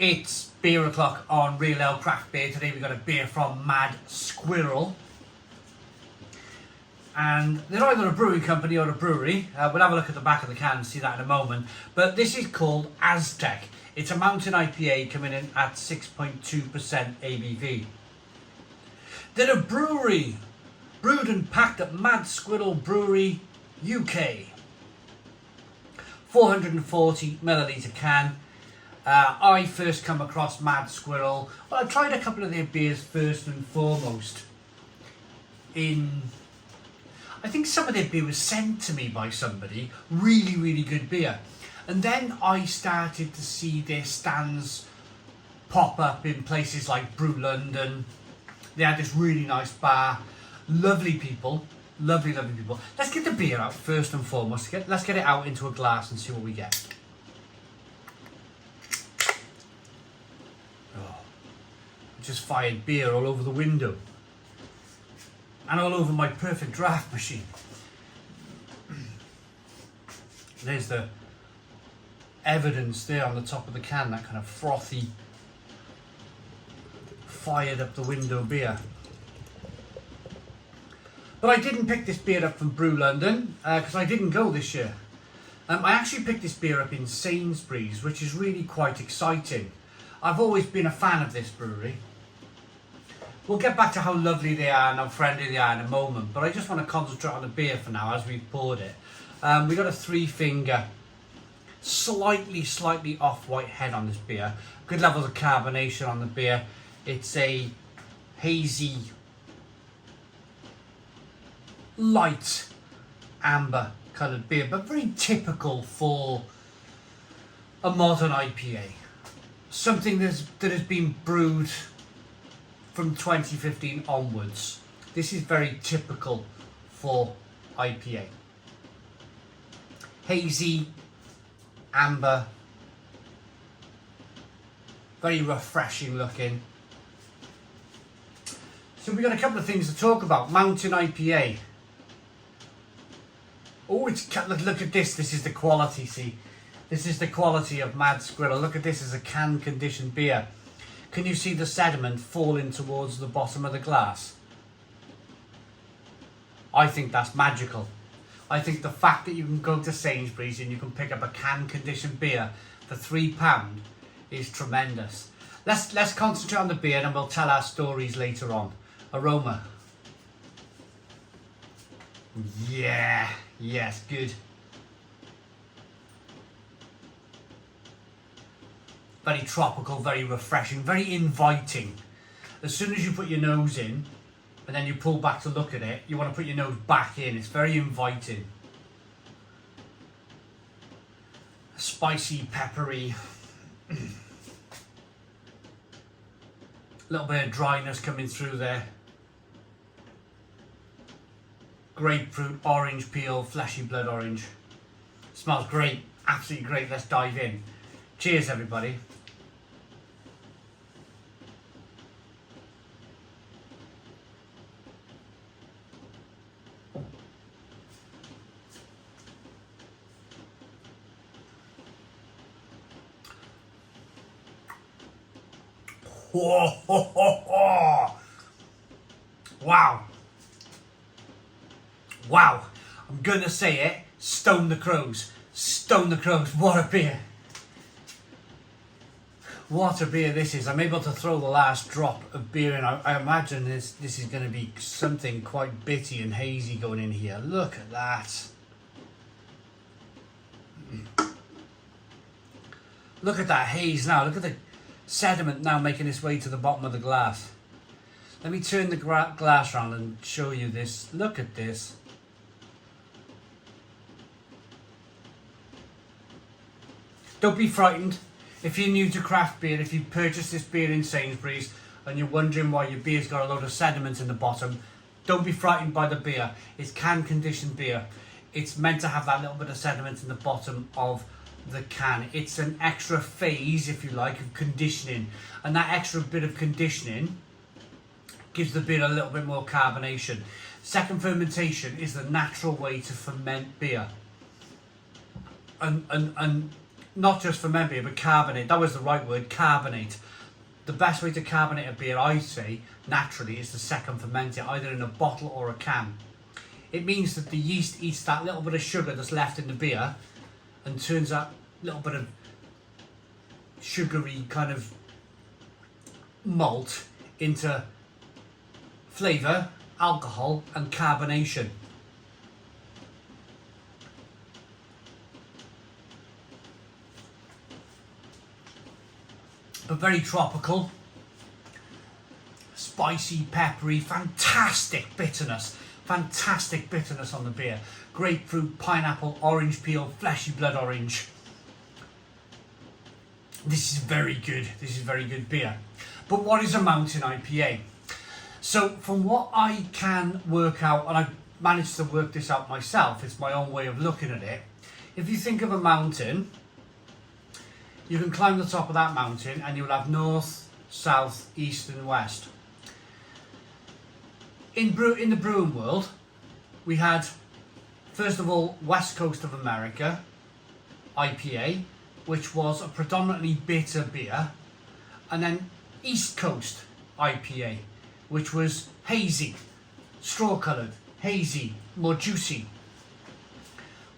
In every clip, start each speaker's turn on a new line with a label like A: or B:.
A: It's beer o'clock on Real Ale Craft Beer. Today we've got a beer from Mad Squirrel. And they're either a brewing company or a brewery. We'll have a look at the back of the can and see that in a moment. But this is called Aztec. It's a mountain IPA coming in at 6.2% ABV. They're a brewery, brewed and packed at Mad Squirrel Brewery, UK. 440 millilitre can. I first come across Mad Squirrel. Well, I tried a couple of their beers first and foremost. I think some of their beer was sent to me by somebody. Really, really good beer. And then I started to see their stands pop up in places like Brew London. They had this really nice bar. Lovely people. Lovely, lovely people. Let's get the beer out first and foremost. Let's get it out into a glass and see what we get. Oh, just fired beer all over the window. And all over my perfect draft machine. There's the evidence there on the top of the can, that kind of frothy, fired up the window beer. But I didn't pick this beer up from Brew London because I didn't go this year. I actually picked this beer up in Sainsbury's, which is really quite exciting. I've always been a fan of this brewery. We'll get back to how lovely they are and how friendly they are in a moment, but I just want to concentrate on the beer for now as we've poured it. We've got a 3-finger, slightly off-white head on this beer. Good levels of carbonation on the beer. It's a hazy, light amber coloured beer, but very typical for a modern IPA. Something that has been brewed from 2015 onwards. This is very typical for IPA. Hazy, amber, very refreshing looking. So we've got a couple of things to talk about. Mountain IPA. Oh, look at this. This is the quality, see. This is the quality of Mad Squirrel. Look at this as a can conditioned beer. Can you see the sediment falling towards the bottom of the glass? I think that's magical. I think the fact that you can go to Sainsbury's and you can pick up a can-conditioned beer for £3 is tremendous. Let's concentrate on the beer and we'll tell our stories later on. Aroma. Yeah, yes, good. Very tropical, very refreshing, very inviting. As soon as you put your nose in and then you pull back to look at it, you want to put your nose back in. It's very inviting. Spicy, peppery. A little bit of dryness coming through there. Grapefruit, orange peel, fleshy blood orange. Smells great, absolutely great. Let's dive in. Cheers, everybody. Whoa, ho, ho, ho. Wow. Wow. I'm gonna say it. Stone the Crows. Stone the Crows. What a beer. What a beer this is. I'm able to throw the last drop of beer in. I imagine this is going to be something quite bitty and hazy going in here. Look at that. Look at that haze now. Look at the sediment now making its way to the bottom of the glass. Let me turn the glass around and show you this. Look at this. Don't be frightened. If you're new to craft beer, if you purchased this beer in Sainsbury's and you're wondering why your beer's got a load of sediment in the bottom, don't be frightened by the beer. It's can conditioned beer. It's meant to have that little bit of sediment in the bottom of the can. It's an extra phase, if you like, of conditioning, and that extra bit of conditioning gives the beer a little bit more carbonation. Second fermentation is the natural way to ferment beer, and not just ferment beer, but carbonate. That was the right word, carbonate. The best way to carbonate a beer, I say, naturally, is to second ferment it, either in a bottle or a can. It means that the yeast eats that little bit of sugar that's left in the beer and turns that little bit of sugary kind of malt into flavour, alcohol and carbonation. But very tropical, spicy, peppery, fantastic bitterness on the beer. Grapefruit, pineapple, orange peel, fleshy blood orange. This is very good. This is very good beer. But what is a mountain IPA? So from what I can work out, and I've managed to work this out myself, it's my own way of looking at it. If you think of a mountain, you can climb the top of that mountain and you'll have north, south, east and west. In the brewing world, we had, first of all, West Coast of America, IPA, which was a predominantly bitter beer, and then East Coast IPA, which was hazy, straw-coloured, hazy, more juicy.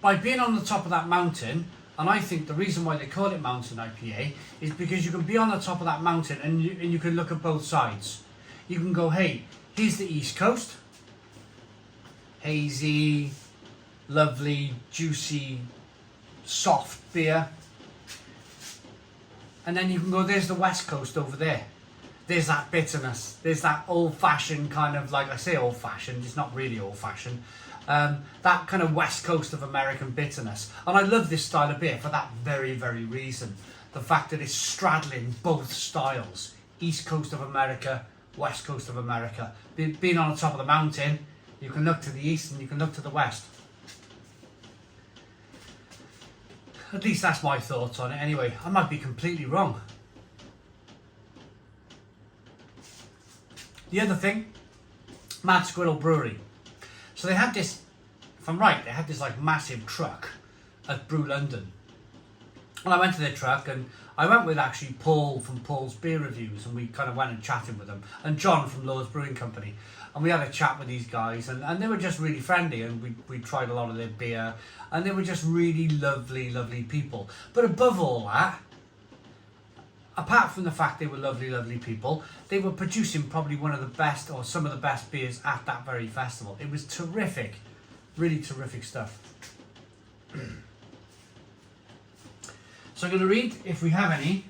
A: By being on the top of that mountain, and I think the reason why they call it mountain IPA is because you can be on the top of that mountain and you can look at both sides. You can go, hey, here's the East Coast, hazy, lovely, juicy, soft beer. And then you can go, there's the West Coast over there. There's that bitterness. There's that old-fashioned kind of, like I say old-fashioned, it's not really old-fashioned. That kind of West Coast of American bitterness. And I love this style of beer for that very, very reason. The fact that it's straddling both styles. East Coast of America, West Coast of America. Being on the top of the mountain, you can look to the east and you can look to the west. At least that's my thoughts on it anyway. I might be completely wrong. The other thing, Mad Squirrel Brewery. So they had this, if I'm right, they had this like massive truck at Brew London. And I went to their truck and I went with actually Paul from Paul's Beer Reviews, and we kind of went and chatted with them, and John from Lord's Brewing Company. And we had a chat with these guys and they were just really friendly, and we tried a lot of their beer and they were just really lovely, lovely people. But above all that, apart from the fact they were lovely, lovely people, they were producing probably one of the best or some of the best beers at that very festival. It was terrific, really terrific stuff. So I'm going to read if we have any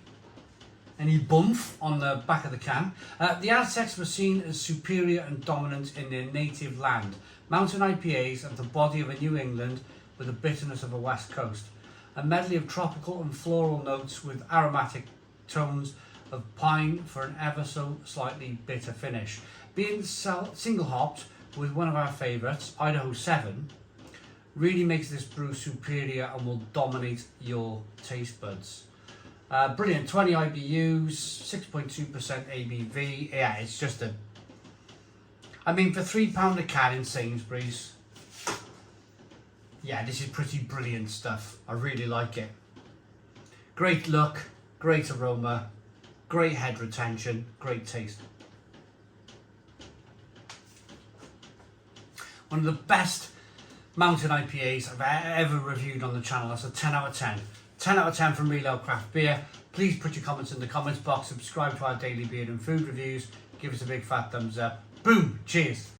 A: bumf on the back of the can. The Aztecs were seen as superior and dominant in their native land. Mountain IPAs are the body of a New England with the bitterness of a West Coast. A medley of tropical and floral notes with aromatic tones of pine for an ever so slightly bitter finish. Being single hopped with one of our favourites, Idaho 7, really makes this brew superior and will dominate your taste buds. Brilliant, 20 IBUs, 6.2% ABV. Yeah, it's just a... I mean, for £3 a can in Sainsbury's, yeah, this is pretty brilliant stuff. I really like it. Great look, great aroma, great head retention, great taste. One of the best mountain IPAs I've ever reviewed on the channel. That's a 10 out of 10. 10 out of 10 from Real Ale Craft Beer. Please put your comments in the comments box, subscribe to our daily beer and food reviews, give us a big fat thumbs up. Boom, cheers.